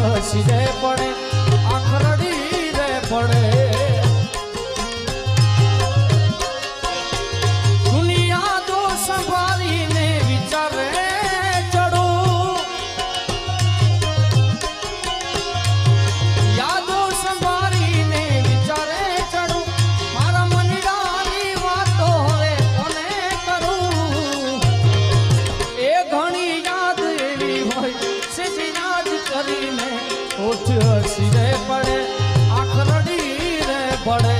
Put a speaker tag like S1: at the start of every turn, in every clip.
S1: હસી રે પડે આંખ રડી રે પડે દુનિયા તો સંભાળીને વિચારે ચડો યાદો સંભાળીને વિચારે ચડો મારા મનડાની વાતો હવે કોને કરું એ ઘણી યાદ એવી હોય છે યાદ કરીને ઓઠ હસી રે પડે આંખ રડી રે પડે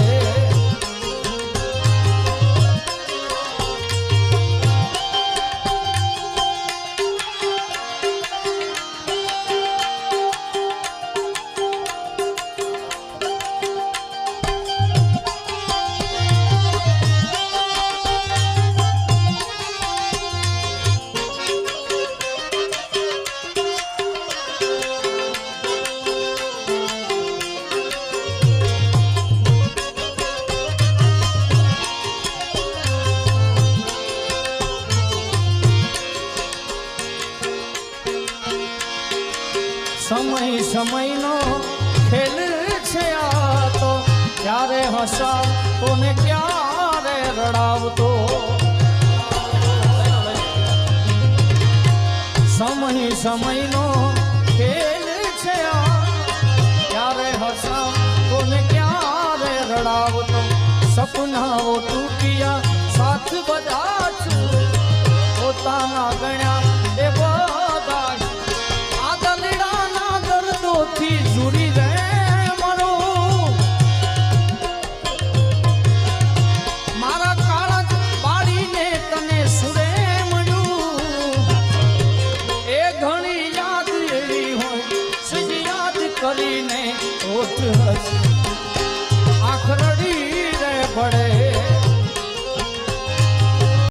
S1: સમય સમયનો ખેલ છે આ તો ક્યારે હસાવતો ને ક્યારે રડાવતો સમય સમયનો ખેલ છે આ ક્યારે હસાવતો ને ક્યારે રડાવતો સપનાઓ તૂટ્યા સાથ બધા પોતાના ગણ્યા એ બધા થી જુડી રે મરો મારા કાળજ બાળીને તને સુરે મળ્યું એ ઘણી યાદ એવી હોય સજી યાદ કરીને ઓઠ હસી